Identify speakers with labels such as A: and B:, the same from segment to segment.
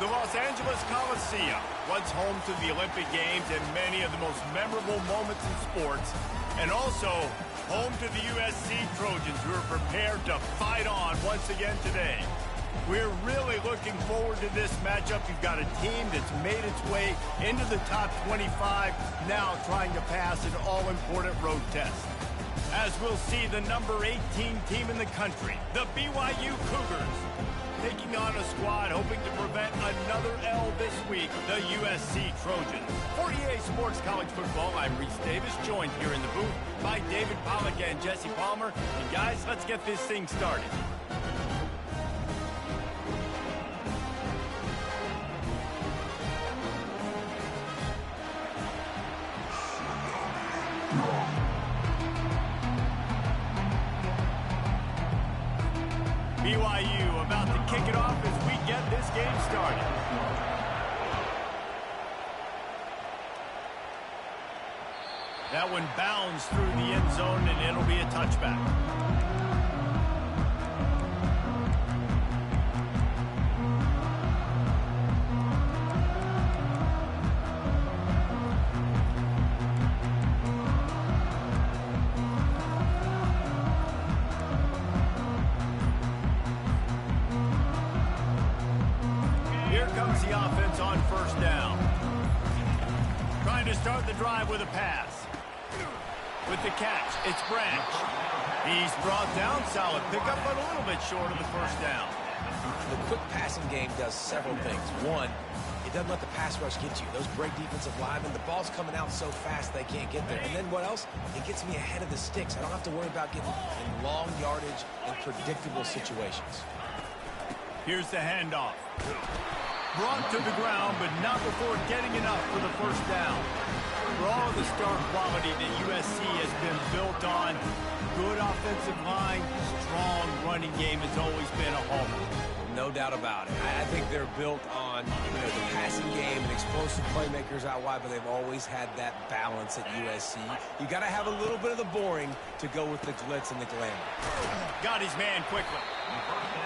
A: The Los Angeles Coliseum, once home to the Olympic Games and many of the most memorable moments in sports, and also home to the USC Trojans, who are prepared to fight on once again today. We're really looking forward to this matchup. You've got a team that's made its way into the top 25, now trying to pass an all-important road test. As we'll see the number 18 team in the country, the BYU Cougars, taking on a squad hoping to prevent another L this week, the USC Trojans. For EA Sports College Football, I'm Reese Davis, joined here in the booth by David Pollack and Jesse Palmer. And guys, let's get this thing started. BYU about to kick it off as we get this game started. That one bounds through the end zone, and it'll be a touchback. Here comes the offense on first down. Trying to start the drive with a pass. With the catch, it's Branch. He's brought down, solid pickup, but a little bit short of the first down.
B: The quick passing game does several things. One, it doesn't let the pass rush get you. Those break defensive linemen, the ball's coming out so fast they can't get there. And then what else? It gets me ahead of the sticks. I don't have to worry about getting in long yardage and predictable situations.
A: Here's the handoff. Brought to the ground, but not before getting enough for the first down. For all of the star quality that USC has been built on, good offensive line, strong running game has always been a hallmark.
B: No doubt about it. I think they're built on the passing game and explosive playmakers out wide, but they've always had that balance at USC. You got to have a little bit of the boring to go with the glitz and the glamour.
A: Got his man quickly.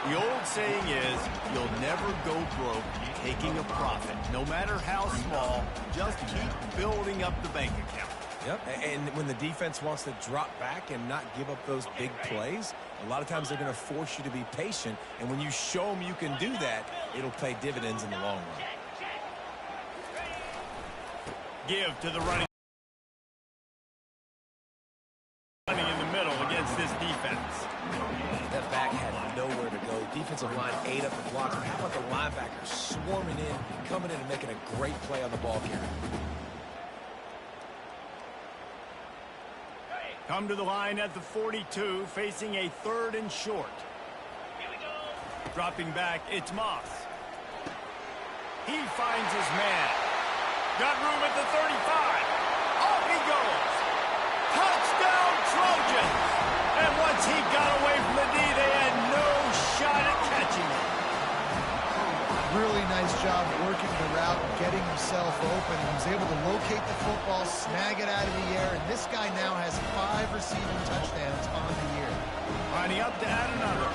A: The old saying is, you'll never go broke taking a profit. No matter how small, just keep building up the bank account.
B: Yep, and when the defense wants to drop back and not give up those big plays, a lot of times they're going to force you to be patient, and when you show them you can do that, it'll pay dividends in the long run.
A: Give to the running in the middle against this defense.
B: That back had nowhere to go. Defensive line ate up the blocks. But how about the linebackers swarming in, coming in and making a great play on the ball carrier?
A: Come to the line at the 42, facing a 3rd and short. Dropping back, it's Moss. He finds his man. Got room at the 35. Off he goes. Touchdown, Trojans! And once he got away from the D, they had no shot at catching him.
C: Really nice job working the route, getting himself open. He was able to locate the football, snag it out of the air, and this guy now has 5 receiving touchdowns on the year.
A: Lining up to add another.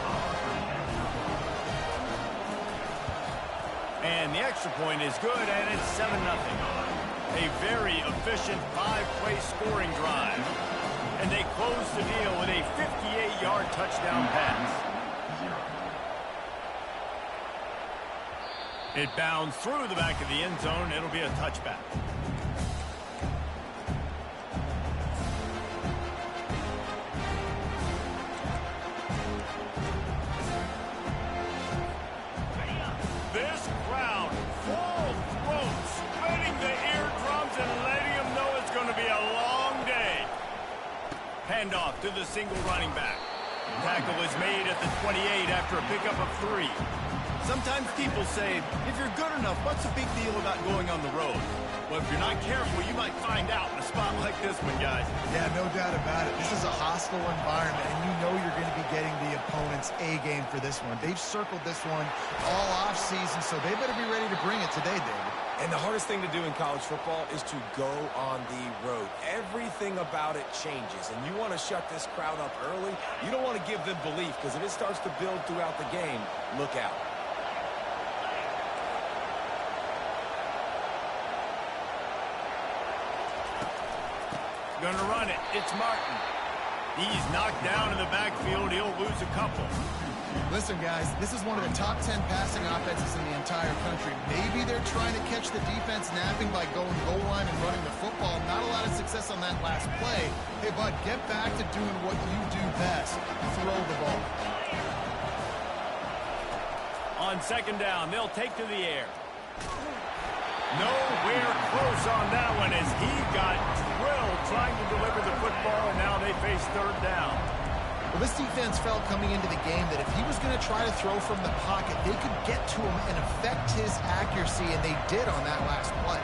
A: And the extra point is good, and it's 7-0. A very efficient 5-play scoring drive. And they close the deal with a 58-yard touchdown pass. It bounds through the back of the end zone. It'll be a touchback. This crowd, full throat, spreading the eardrums and letting them know it's going to be a long day. Handoff to the single running back. Tackle is made at the 28 after a pickup of 3. Sometimes people say, if you're good enough, what's the big deal about going on the road? Well, if you're not careful, you might find out in a spot like this one, guys.
C: Yeah, no doubt about it. This is a hostile environment, and you know you're going to be getting the opponent's A game for this one. They've circled this one all offseason, so they better be ready to bring it today, David.
B: And the hardest thing to do in college football is to go on the road. Everything about it changes, and you want to shut this crowd up early. You don't want to give them belief, because if it starts to build throughout the game, look out.
A: Gonna run it. It's Martin. He's knocked down in the backfield. He'll lose a couple.
C: Listen, guys, this is one of the top 10 passing offenses in the entire country. Maybe they're trying to catch the defense napping by going goal line and running the football. Not a lot of success on that last play. Hey, bud, get back to doing what you do best. Throw the ball.
A: On second down, they'll take to the air. Nowhere close on that one as he got drilled trying to deliver the football, and now they face third down.
C: Well, this defense felt coming into the game that if he was going to try to throw from the pocket, they could get to him and affect his accuracy, and they did on that last play.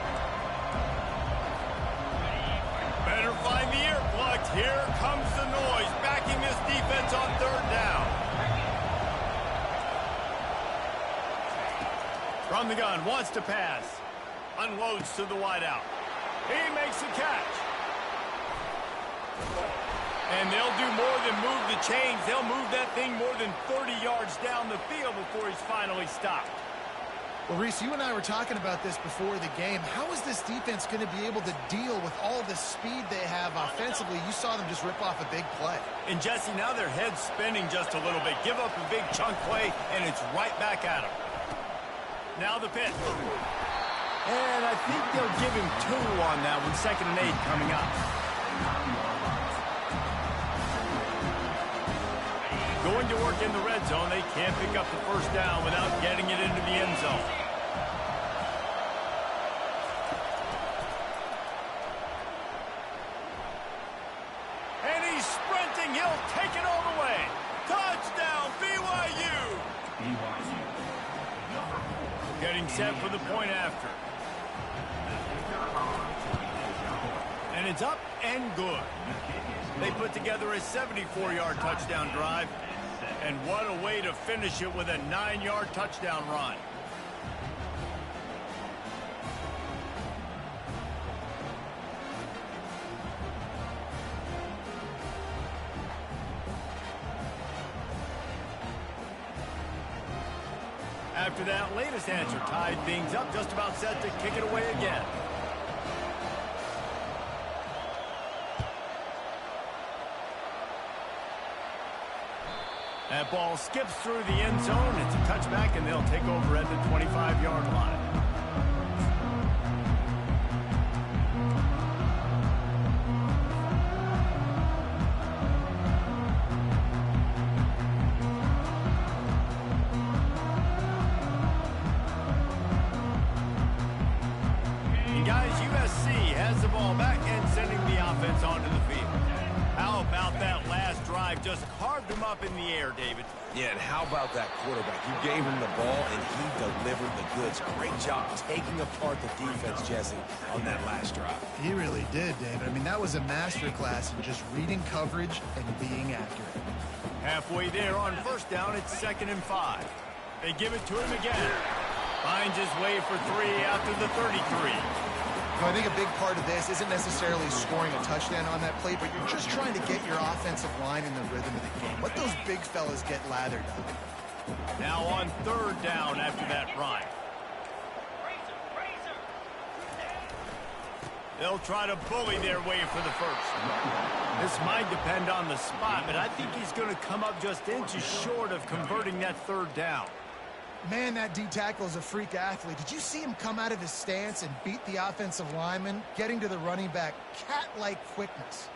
A: Better find the earplugs. Here comes the noise, backing this defense on third down. From the gun, wants to pass. Unloads to the wideout. He makes a catch. And they'll do more than move the chains. They'll move that thing more than 30 yards down the field before he's finally stopped.
C: Well, Reese, you and I were talking about this before the game. How is this defense going to be able to deal with all the speed they have offensively? You saw them just rip off a big play.
A: And, Jesse, now their head's spinning just a little bit. Give up a big chunk play, and it's right back at them. Now the pitch. And I think they'll give him 2 on that one. 2nd and 8 coming up. Going to work in the red zone. They can't pick up the first down without getting it into the end zone. And he's sprinting. He'll take it all the way. Touchdown, BYU. Getting set for the point after. And it's up and good. They put together a 74-yard touchdown drive. And what a way to finish it with a 9-yard touchdown run. After that latest answer tied things up, just about set to kick it away again. That ball skips through the end zone. It's a touchback, and they'll take over at the 25-yard line. And guys, USC has the ball back and sending the offense onto the field. How about that last drive? Just carved him up in the air, David.
B: Yeah, and how about that quarterback? You gave him the ball, and he delivered the goods. Great job taking apart the defense, Jesse, on that last drive.
C: He really did, David. I mean, that was a masterclass in just reading coverage and being accurate.
A: Halfway there on first down, it's 2nd and 5. They give it to him again. Finds his way for 3 after the 33.
C: I think a big part of this isn't necessarily scoring a touchdown on that play, but you're just trying to get your offensive line in the rhythm of the game. Let those big fellas get lathered up.
A: Now on 3rd down after that run. They'll try to bully their way for the first. This might depend on the spot, but I think he's going to come up just inches short of converting that 3rd down.
C: Man, that D-tackle is a freak athlete. Did you see him come out of his stance and beat the offensive lineman, getting to the running back? Cat-like quickness.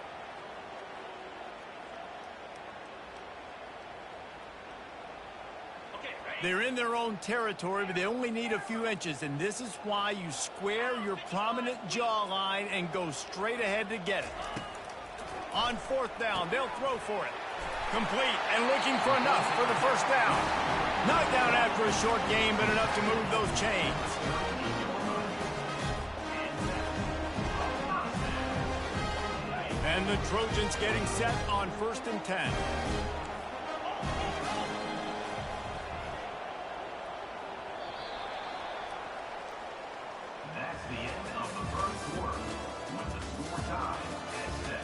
A: They're in their own territory, but they only need a few inches, and this is why you square your prominent jawline and go straight ahead to get it. On 4th down, they'll throw for it. Complete and looking for enough for the first down. Knocked down after a short game, but enough to move those chains. And the Trojans getting set on 1st and 10.
D: That's the end of the first quarter, with the score tied at 7.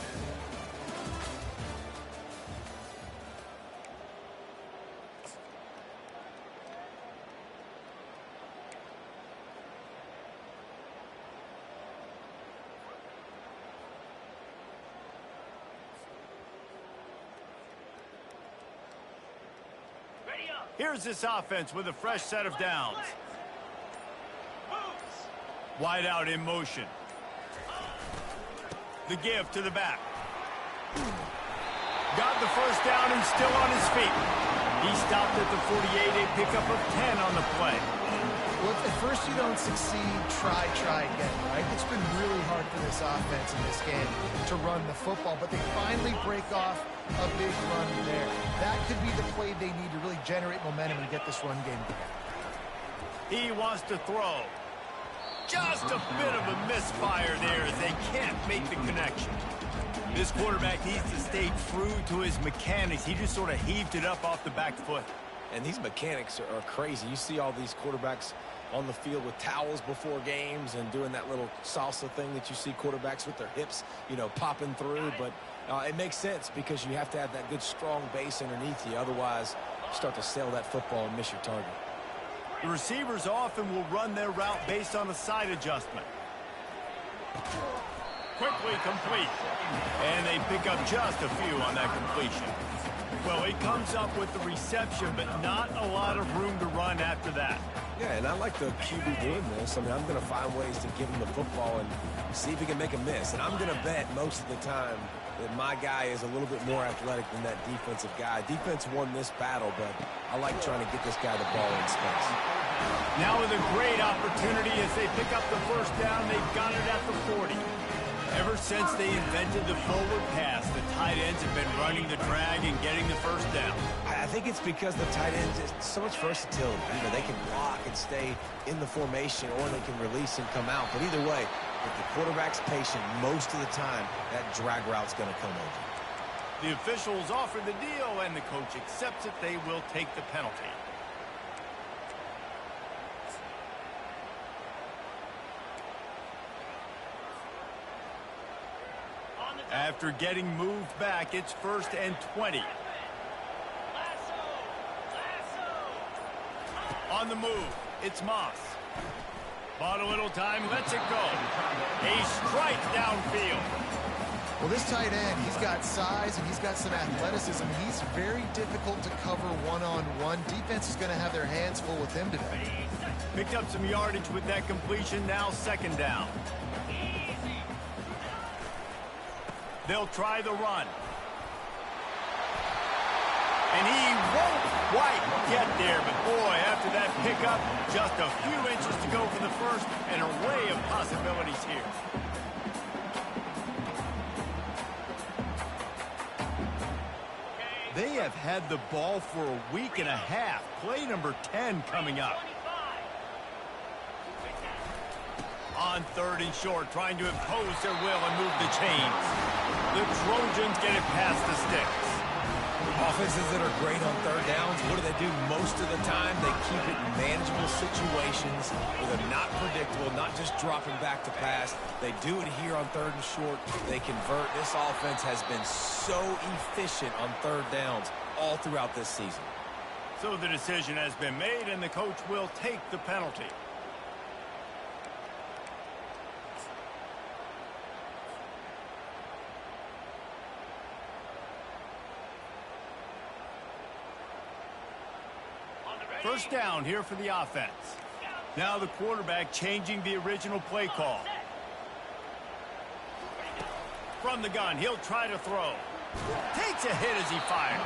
A: Here's this offense with a fresh set of downs. Wide out in motion. The give to the back. Got the first down and still on his feet. He stopped at the 48, a pickup of 10 on the play.
C: Well, if at first you don't succeed, try again, right? It's been really hard for this offense in this game to run the football, but they finally break off a big run there. That could be the play they need to really generate momentum and get this run game going.
A: He wants to throw. Just a bit of a misfire there as they can't make the connection. This quarterback needs to stay true to his mechanics. He just sort of heaved it up off the back foot.
B: And these mechanics are crazy. You see all these quarterbacks on the field with towels before games and doing that little salsa thing that you see quarterbacks with their hips, you know, popping through. But it makes sense because you have to have that good, strong base underneath you. Otherwise, you start to sail that football and miss your target.
A: The receivers often will run their route based on a side adjustment. Quickly complete. And they pick up just a few on that completion. Well, he comes up with the reception, but not a lot of room to run after that.
B: Yeah, and I like the QB doing this. I mean, I'm going to find ways to give him the football and see if he can make a miss. And I'm going to bet most of the time that my guy is a little bit more athletic than that defensive guy. Defense won this battle, but I like trying to get this guy the ball in space.
A: Now with a great opportunity as they pick up the first down, they've got it at the 40. Ever since they invented the forward pass, the tight ends have been running the drag and getting the first down.
B: I think it's because the tight ends is so much versatility. You know, they can block and stay in the formation, or they can release and come out. But either way, if the quarterback's patient, most of the time, that drag route's going to come over.
A: The officials offer the deal, and the coach accepts it. They will take the penalty. After getting moved back, it's 1st and 20. On the move, it's Moss. Bought a little time, lets it go. A strike downfield.
C: Well, this tight end, he's got size and he's got some athleticism. He's very difficult to cover one-on-one. Defense is going to have their hands full with him today.
A: Picked up some yardage with that completion, now 2nd down. They'll try the run. And he won't quite get there, but boy, after that pickup, just a few inches to go for the first, and an array of possibilities here. They have had the ball for a week and a half. Play number 10 coming up. On 3rd and short, trying to impose their will and move the chains. The Trojans get it past the sticks.
B: Offenses that are great on 3rd downs, what do? Most of the time, they keep it in manageable situations where they're not predictable, not just dropping back to pass. They do it here on 3rd and short. They convert. This offense has been so efficient on 3rd downs all throughout this season.
A: So the decision has been made, and the coach will take the penalty. First down here for the offense. Now the quarterback changing the original play call. From the gun, he'll try to throw. Takes a hit as he fires.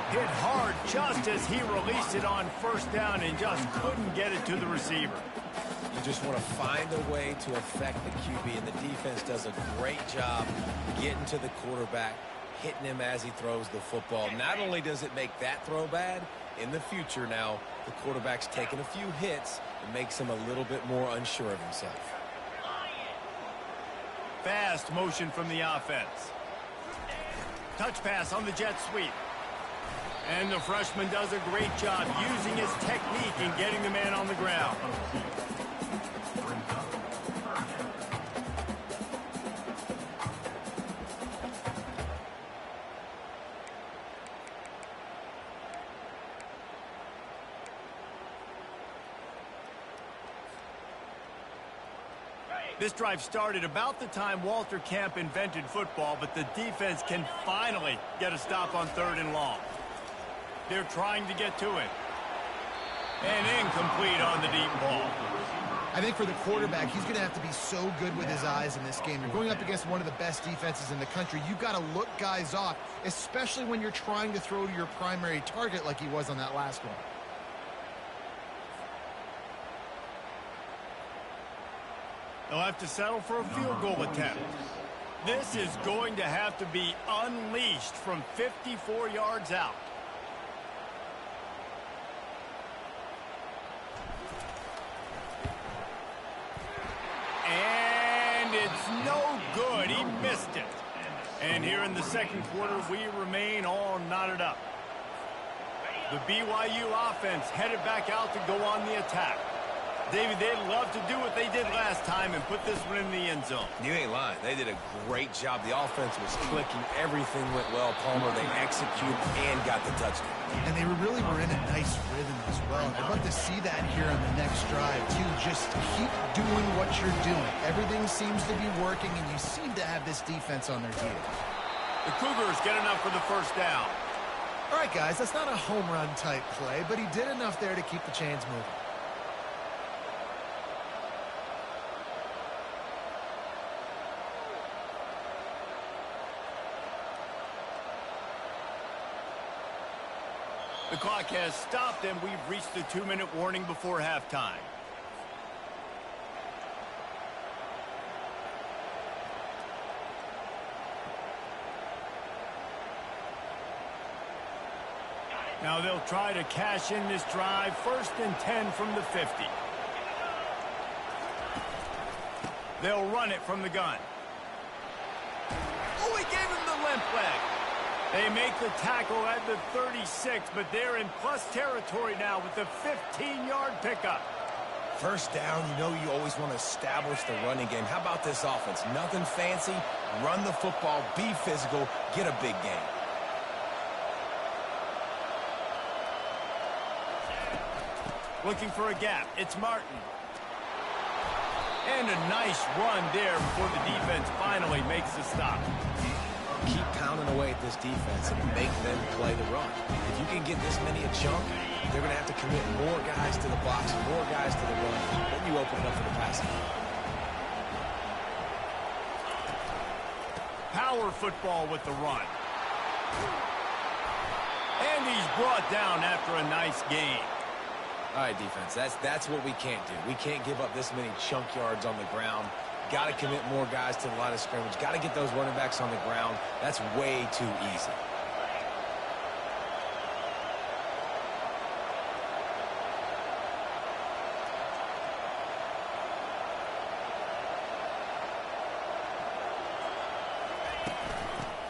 A: Hit hard just as he released it on 1st down and just couldn't get it to the receiver.
B: You just want to find a way to affect the QB, and the defense does a great job getting to the quarterback, hitting him as he throws the football. Not only does it make that throw bad, in the future now, the quarterback's taking a few hits and makes him a little bit more unsure of himself.
A: Fast motion from the offense. Touch pass on the jet sweep. And the freshman does a great job using his technique and getting the man on the ground. This drive started about the time Walter Camp invented football, but the defense can finally get a stop on 3rd and long. They're trying to get to it. And incomplete on the deep ball.
C: I think for the quarterback, he's going to have to be so good with his eyes in this game. You're going up against one of the best defenses in the country. You've got to look guys off, especially when you're trying to throw to your primary target like he was on that last one.
A: They'll have to settle for a field goal attempt. This is going to have to be unleashed from 54 yards out. And it's no good. He missed it. And here in the second quarter, we remain all knotted up. The BYU offense headed back out to go on the attack. David, they'd love to do what they did last time and put this one in the end zone.
B: You ain't lying. They did a great job. The offense was clicking. Everything went well. Palmer, they executed and got the touchdown.
C: And they really were in a nice rhythm as well. I'd love to see that here on the next drive, too. Just keep doing what you're doing. Everything seems to be working, and you seem to have this defense on their heels.
A: The Cougars get enough for the first down.
C: All right, guys, that's not a home run type play, but he did enough there to keep the chains moving.
A: The clock has stopped, and we've reached the 2-minute warning before halftime. Now they'll try to cash in this drive. 1st and 10 from the 50. They'll run it from the gun. Oh, he gave him the limp leg. They make the tackle at the 36, but they're in plus territory now with the 15-yard pickup.
B: First down, you know you always want to establish the running game. How about this offense? Nothing fancy. Run the football, be physical, get a big gain.
A: Looking for a gap. It's Martin. And a nice run there before the defense finally makes the stop.
B: Keep pounding away at this defense and make them play the run. If you can get this many a chunk, they're going to have to commit more guys to the box, more guys to the run. Then you open it up for the passing.
A: Power football with the run. And he's brought down after a nice gain.
B: All right, defense, that's what we can't do. We can't give up this many chunk yards on the ground. Got to commit more guys to the line of scrimmage. Got to get those running backs on the ground. That's way too easy.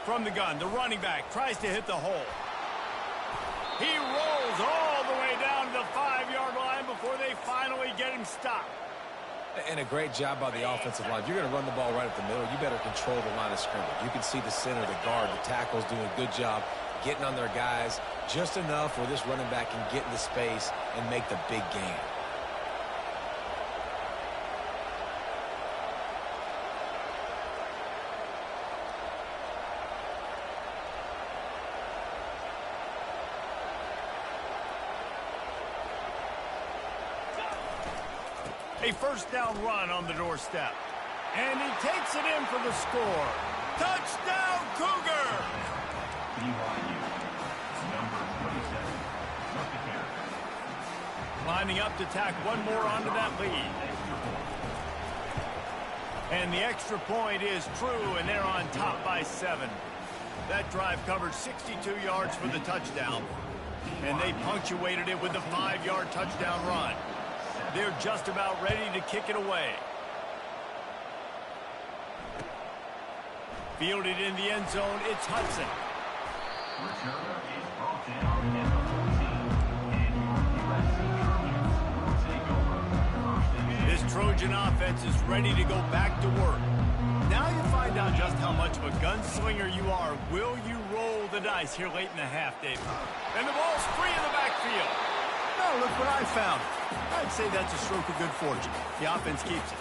A: From the gun, the running back tries to hit the hole. He rolls all the way down to the 5-yard line before they finally get him stopped.
B: And a great job by the offensive line. If you're going to run the ball right up the middle, you better control the line of scrimmage. You can see the center, the guard, the tackles doing a good job getting on their guys just enough where this running back can get into space and make the big gain.
A: A first down run on the doorstep. And he takes it in for the score. Touchdown, Cougar!
D: BYU, number 27, Marcus Harris.
A: Lining up to tack one more onto that lead. And the extra point is true, and they're on top by 7. That drive covered 62 yards for the touchdown. And they punctuated it with a 5-yard touchdown run. They're just about ready to kick it away. Fielded in the end zone, it's Hudson.
D: Return is brought down at the 14, and your USC Trojans will take over. First and 10.
A: This Trojan offense is ready to go back to work. Now you find out just how much of a gunslinger you are. Will you roll the dice here late in the half, Dave? And the ball's free in the backfield. Oh, look what I found. I'd say that's a stroke of good fortune. The offense keeps it.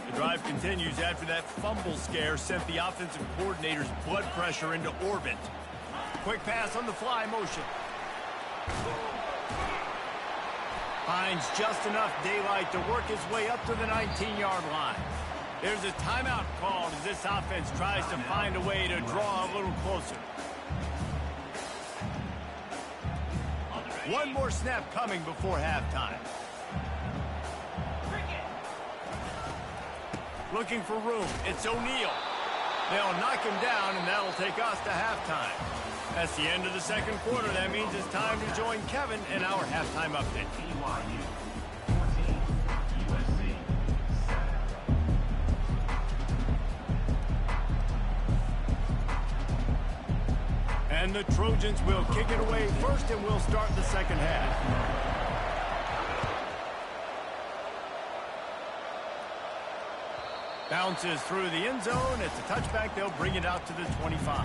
A: The drive continues after that fumble scare sent the offensive coordinator's blood pressure into orbit. Quick pass on the fly motion. Finds just enough daylight to work his way up to the 19-yard line. There's a timeout called as this offense tries to find a way to draw a little closer. One more snap coming before halftime. Looking for room. It's O'Neal. They'll knock him down, and that'll take us to halftime. That's the end of the second quarter. That means it's time to join Kevin in our halftime update.
D: BYU 14, USC 7.
A: And the Trojans will kick it away first, and we'll start the second half. Bounces through the end zone. It's a touchback. They'll bring it out to the 25.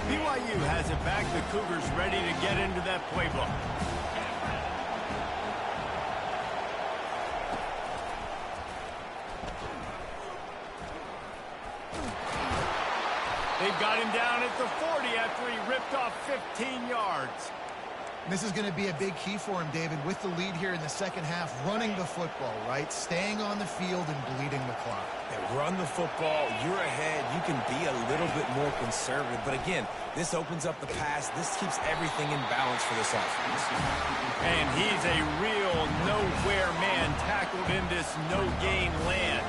A: BYU has it back. The Cougars ready to get into that playbook. They've got him down at the 40 after he ripped off 15 yards.
C: This is going to be a big key for him, David, with the lead here in the second half, running the football, right? Staying on the field and bleeding the clock.
B: Yeah, run the football. You're ahead. You can be a little bit more conservative. But again, this opens up the pass. This keeps everything in balance for this offense.
A: And he's a real nowhere man tackled in this no-gain land.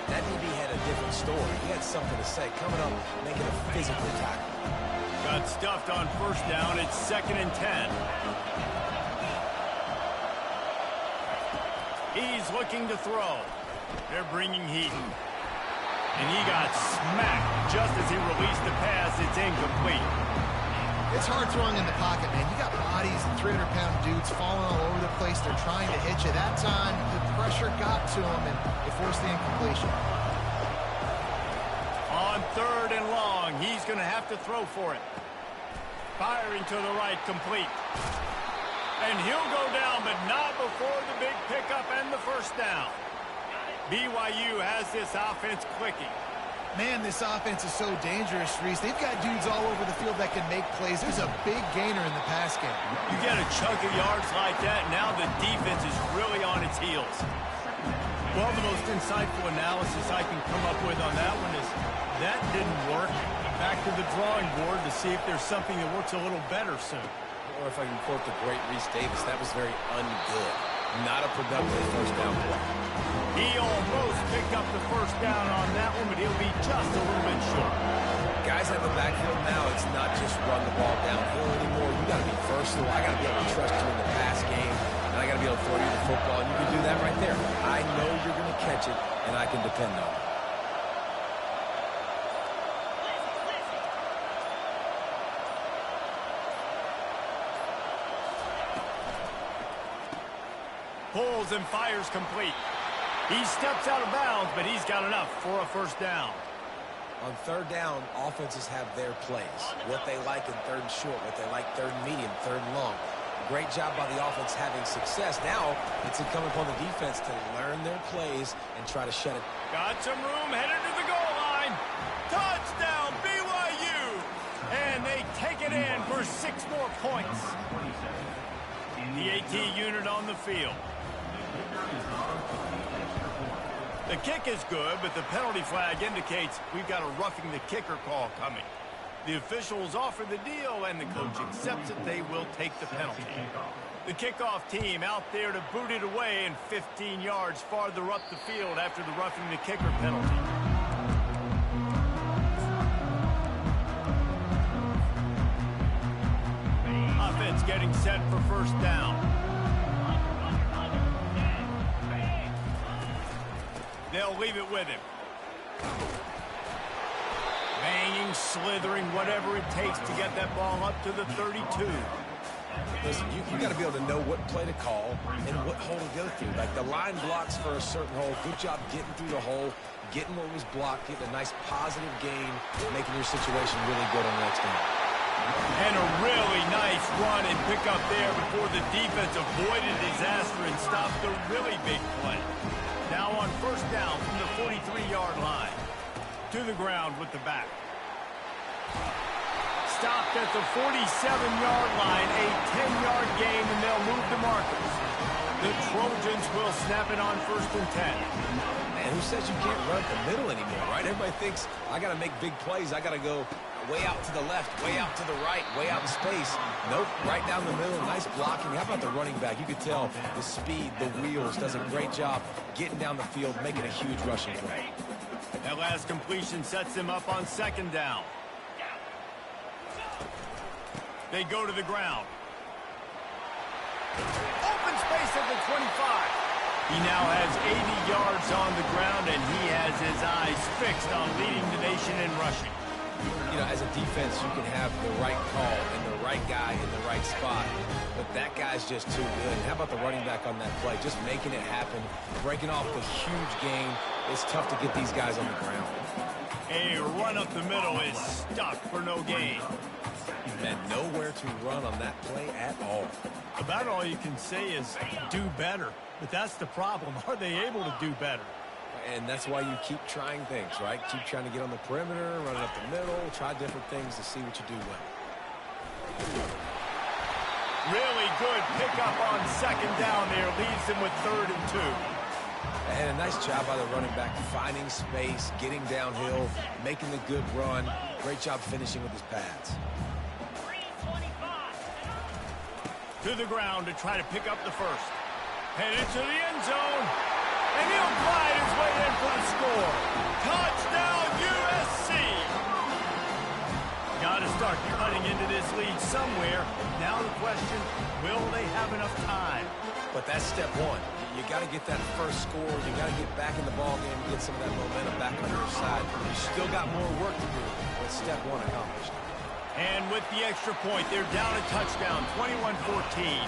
B: That DB had a different story. He had something to say. Coming up, making a physical tackle.
A: Got stuffed on first down. It's 2nd and 10. He's looking to throw. They're bringing heat. And he got smacked just as he released the pass. It's incomplete.
C: It's hard throwing in the pocket, man. You got bodies and 300-pound dudes falling all over the place. They're trying to hit you. That time, the pressure got to him, and it forced the incompletion.
A: On 3rd and long, he's going to have to throw for it. Firing to the right, complete. And he'll go down, but not before the big pickup and the first down. BYU has this offense clicking.
C: Man, this offense is so dangerous, Reese. They've got dudes all over the field that can make plays. There's a big gainer in the pass game.
A: You get a chunk of yards like that, now the defense is really on its heels. Well, the most insightful analysis I can come up with on that one is that didn't work. Back to the drawing board to see if there's something that works a little better soon.
B: Or if I can quote the great Reese Davis, that was very ungood. Not a productive first down play.
A: He almost picked up the first down on that one, but he'll be just a little bit short.
B: Guys have the backfield now. It's not just run the ball downhill anymore. You got to be versatile. I got to be able to trust you in the pass game, and I got to be able to throw you the football, and you can do that right there. I know you're going to catch it, and I can depend on it.
A: Pulls and fires complete. He steps out of bounds, but he's got enough for a first down.
B: On 3rd down, offenses have their plays. What they like in 3rd and short, what they like 3rd and medium, 3rd and long. Great job by the offense having success. Now, it's incumbent upon the defense to learn their plays and try to shut it.
A: Got some room, headed to the goal line. Touchdown, BYU! And they take it in for 6 more points. The AT unit on the field. The kick is good, but the penalty flag indicates we've got a roughing the kicker call coming. The officials offer the deal, and the coach accepts it. They will take the penalty. The kickoff team out there to boot it away and 15 yards farther up the field after the roughing the kicker penalty. Offense getting set for first down. They'll leave it with him. Banging, slithering, whatever it takes to get that ball up to the 32.
B: Listen, you got to be able to know what play to call and what hole to go through. Like the line blocks for a certain hole. Good job getting through the hole, getting what was blocked, getting a nice positive gain, making your situation really good on the next down.
A: And a really nice run and pick up there before the defense avoided disaster and stopped the really big play. Now on first down from the 43-yard line. To the ground with the back. stopped at the 47-yard line, a 10-yard gain, and they'll move the markers. The Trojans will snap it on 1st and 10.
B: Man, who says you can't run the middle anymore, right? Everybody thinks, I got to make big plays. I got to go way out to the left, way out to the right, way out in space. Nope, right down the middle. Nice blocking. How about the running back? You could tell the speed, the wheels, does a great job getting down the field, making a huge rushing play.
A: That last completion sets them up on 2nd down. They go to the ground. Open space at the 25. He now has 80 yards on the ground, and he has his eyes fixed on leading the nation in rushing.
B: You know, as a defense, you can have the right call and the right guy in the right spot, but that guy's just too good. And how about the running back on that play? Just making it happen, breaking off the huge gain. It's tough to get these guys on the ground.
A: A run up the middle is stuck for no gain.
B: And nowhere to run on that play at all.
A: About all you can say is do better. But that's the problem. Are they able to do better?
B: And that's why you keep trying things, right? Keep trying to get on the perimeter, running up the middle, try different things to see what you do well.
A: Really good pickup on 2nd down there. Leaves them with 3rd and 2.
B: And a nice job by the running back, finding space, getting downhill, making the good run. Great job finishing with his pads.
A: To the ground to try to pick up the 1st. Headed to the end zone. And he'll glide his way in for the score. Touchdown, USC! Got to start cutting into this lead somewhere. Now the question, will they have enough time?
B: But that's step one. You got to get that first score. You got to get back in the ball game, get some of that momentum back on your side. You still got more work to do, but step one accomplished.
A: And with the extra point, they're down a touchdown, 21-14.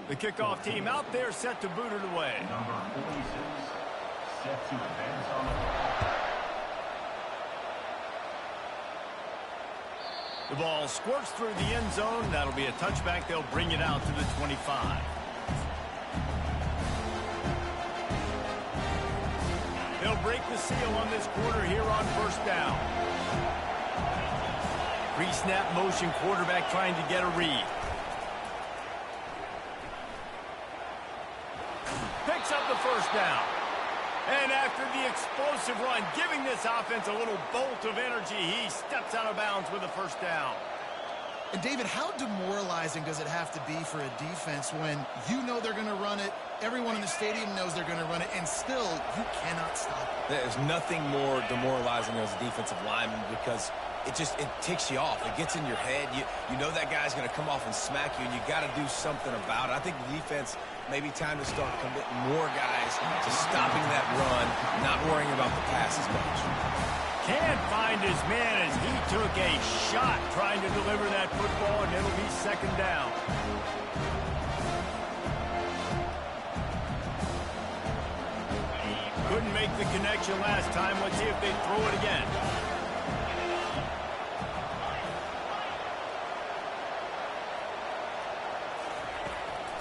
A: The kickoff team out there set to boot it away.
D: Number 46, set to advance on the
A: The ball squirts through the end zone. That'll be a touchback. They'll bring it out to the 25. They'll break the seal on this quarter here on 1st down. Pre-snap motion, quarterback trying to get a read. Picks up the 1st down. And after the explosive run, giving this offense a little bolt of energy, he steps out of bounds with a 1st down.
C: And David, how demoralizing does it have to be for a defense when you know they're going to run it, everyone in the stadium knows they're going to run it, and still you cannot stop it?
B: There's nothing more demoralizing as a defensive lineman because it ticks you off. It gets in your head. You know that guy's going to come off and smack you, and you got to do something about it. I think the defense, maybe time to start committing more guys to stopping that run, not worrying about the pass as much.
A: Can't find his man as he took a shot trying to deliver that football, and it'll be 2nd down. Couldn't make the connection last time. Let's see if they throw it again.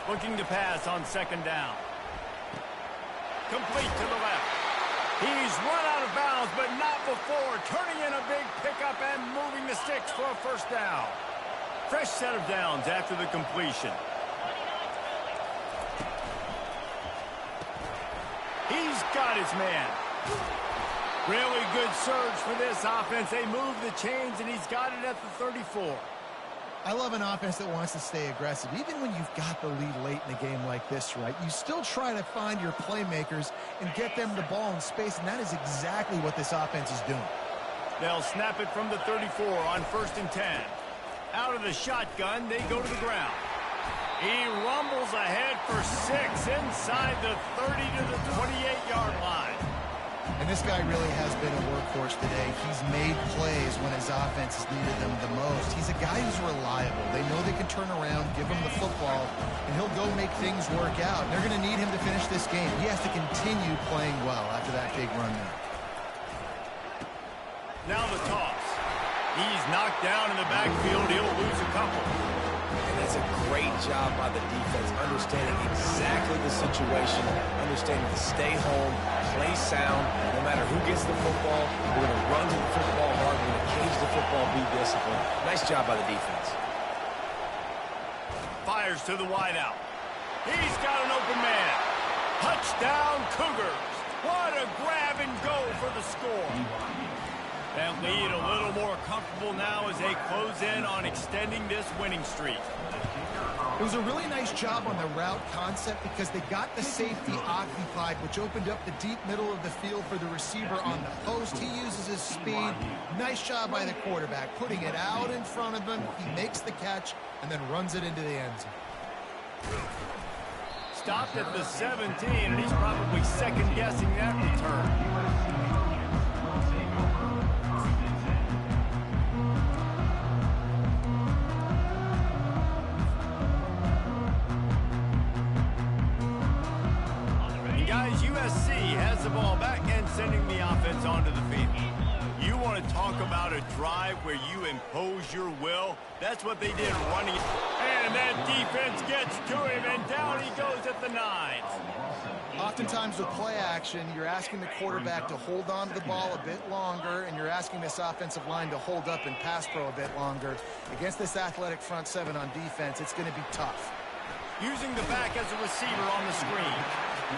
A: Looking to pass on 2nd down. Complete to the left. He's run out of bounds, but not before. Turning in a big pickup and moving the sticks for a 1st down. Fresh set of downs after the completion. He's got his man. Really good surge for this offense. They move the chains, and he's got it at the 34.
C: I love an offense that wants to stay aggressive. Even when you've got the lead late in a game like this, right, you still try to find your playmakers and get them the ball in space, and that is exactly what this offense is doing.
A: They'll snap it from the 34 on 1st and 10. Out of the shotgun, they go to the ground. He rumbles ahead for 6 inside the 30 to the 28-yard line.
C: And this guy really has been a workhorse today. He's made plays when his offense has needed them the most. He's a guy who's reliable. They know they can turn around, give him the football, and he'll go make things work out. And they're going to need him to finish this game. He has to continue playing well after that big run there.
A: Now the toss. He's knocked down in the backfield. He'll lose a couple.
B: And That's a great job by the defense, understanding exactly the situation, understanding to stay home, play sound. No matter who gets the football, we're going to run to the football hard, we're going to cage the football, be disciplined. Nice job by the defense.
A: Fires to the wideout. He's got an open man. Touchdown, Cougars. What a grab and go for the score. That lead a little more comfortable now as they close in on extending this winning streak.
C: It was a really nice job on the route concept because they got the safety occupied, which opened up the deep middle of the field for the receiver on the post. He uses his speed. Nice job by the quarterback, putting it out in front of him. He makes the catch and then runs it into the end zone.
A: Stopped at the 17, and he's probably second-guessing that return. Guys, USC has the ball back and sending the offense onto the field. You want to talk about a drive where you impose your will? That's what they did running. And that defense gets to him, and down he goes at the 9.
C: Oftentimes with play action, you're asking the quarterback to hold on to the ball a bit longer, and you're asking this offensive line to hold up and pass pro a bit longer. Against this athletic front seven on defense, it's going to be tough.
A: Using the back as a receiver on the screen.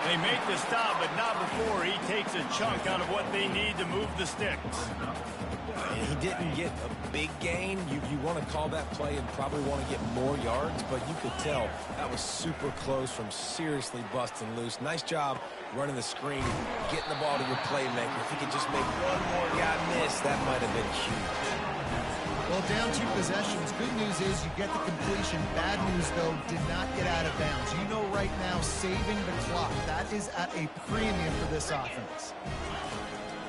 A: They make the stop, but not before he takes a chunk out of what they need to move the sticks.
B: He didn't get a big gain. You want to call that play and probably want to get more yards, but you could tell that was super close from seriously busting loose. Nice job running the screen, getting the ball to your playmaker. If he could just make one more guy miss, that might have been huge.
C: Well, down 2 possessions. Good news is you get the completion. Bad news, though, did not get out of bounds. You know right now, saving the clock. That is at a premium for this offense.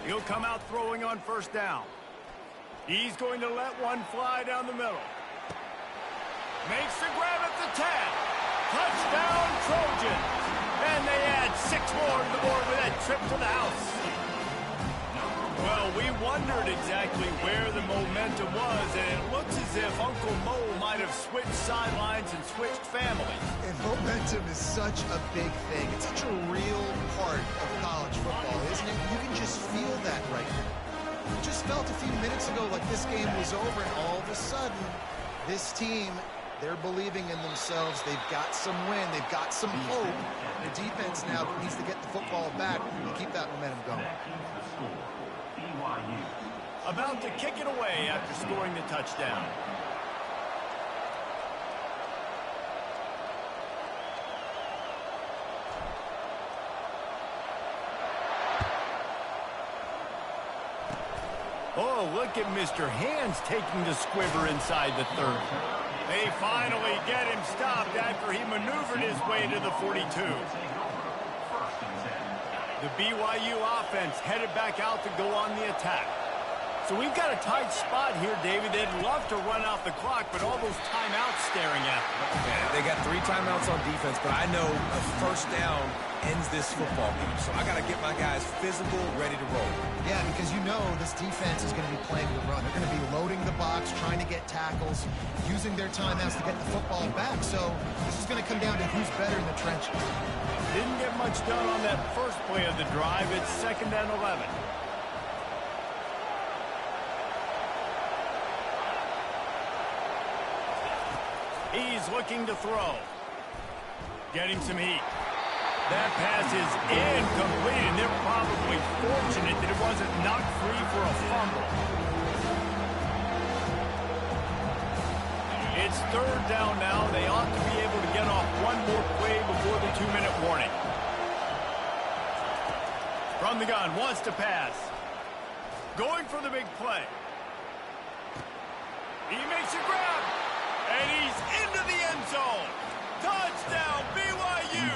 A: He'll come out throwing on first down. He's going to let one fly down the middle. Makes the grab at the 10. Touchdown, Trojans. And they add 6 more to the board with that trip to the house. Well, we wondered exactly where the momentum was, and it looks as if Uncle Mo might have switched sidelines and switched families.
C: And momentum is such a big thing. It's such a real part of college football, isn't it? You can just feel that right now. It just felt a few minutes ago like this game was over, and all of a sudden, this team, they're believing in themselves. They've got some win. They've got some hope. The defense now needs to get the football back and keep that momentum going.
A: About to kick it away after scoring the touchdown. Oh, look at Mr. Hands taking the squiver inside the 30. They finally get him stopped after he maneuvered his way to the 42. The BYU offense headed back out to go on the attack. So we've got a tight spot here, David. They'd love to run out the clock, but all those timeouts staring at them.
B: Yeah, they got 3 timeouts on defense, but I know a first down ends this football game. So I got to get my guys physical, ready to roll.
C: Yeah, because you know this defense is going to be playing the run. They're going to be loading the box, trying to get tackles, using their timeouts to get the football back. So this is going to come down to who's better in the trenches.
A: Didn't get much done on that first play of the drive. It's 2nd and 11. He's looking to throw. Getting some heat. That pass is incomplete, and they're probably fortunate that it wasn't knocked free for a fumble. It's 3rd down now. They ought to be able to get off one more play before the 2-minute warning. From the gun, wants to pass. Going for the big play. He makes a grab. And he's into the end zone. Touchdown, BYU.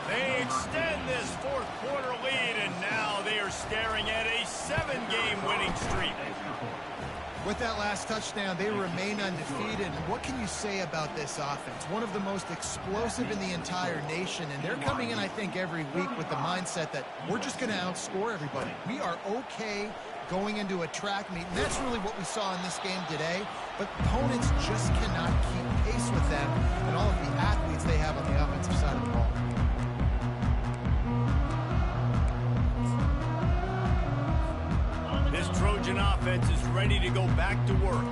A: They extend this 4th quarter lead, and now they are staring at a 7-game winning streak.
C: With that last touchdown, they remain undefeated. And what can you say about this offense? One of the most explosive in the entire nation, and they're coming in, I think, every week with the mindset that we're just going to outscore everybody. We are okay going into a track meet, and that's really what we saw in this game today. But opponents just cannot keep pace with them and all of the athletes they have on the offensive side of the ball.
A: This Trojan offense is ready to go back to work.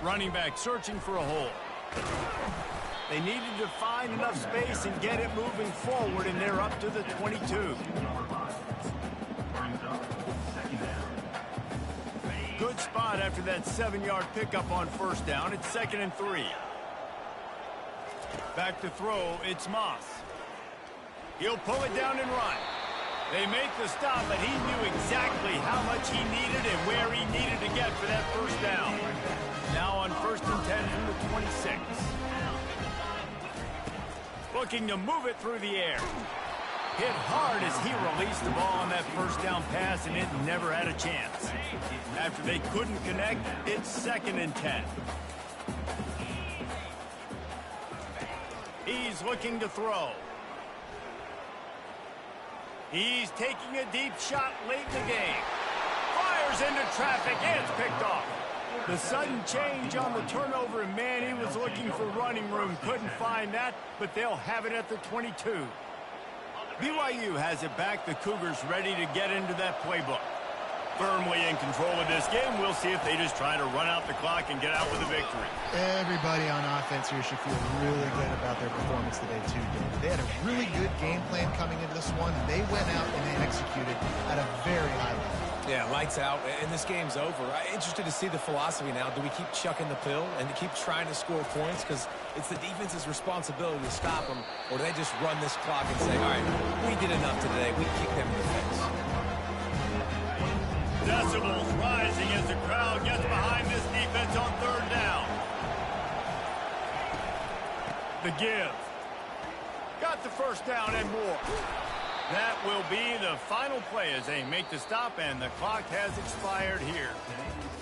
A: Running back searching for a hole. They needed to find enough space and get it moving forward, and they're up to the 22. Good spot after that 7-yard pickup on first down. It's 2nd and 3. Back to throw, it's Moss. He'll pull it down and run. They make the stop, but he knew exactly how much he needed and where he needed to get for that first down. Now on 1st and 10 from the 26. Looking to move it through the air. Hit hard as he released the ball on that first down pass, and it never had a chance. After they couldn't connect, it's 2nd and 10. He's looking to throw. He's taking a deep shot late in the game. Fires into traffic, and it's picked off. The sudden change on the turnover, and man, he was looking for running room. Couldn't find that, but they'll have it at the 22. BYU has it back. The Cougars ready to get into that playbook. Firmly in control of this game. We'll see if they just try to run out the clock and get out with a victory.
C: Everybody on offense here should feel really good about their performance today, too, David. They had a really good game plan coming into this one. They went out and they executed at a very high level.
B: Yeah, lights out, and this game's over. I'm interested to see the philosophy now. Do we keep chucking the pill and keep trying to score points? Because it's the defense's responsibility to stop them, or do they just run this clock and say, all right, we did enough today. We kick them in the face.
A: Decibels rising as the crowd gets behind this defense on 3rd down. The give. Got the first down and more. That will be the final play as they make the stop, and the clock has expired here.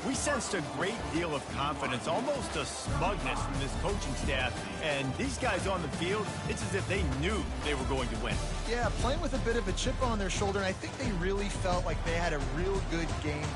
A: We sensed a great deal of confidence, almost a smugness from this coaching staff. And these guys on the field, it's as if they knew they were going to win.
C: Yeah, playing with a bit of a chip on their shoulder, and I think they really felt like they had a real good game plan.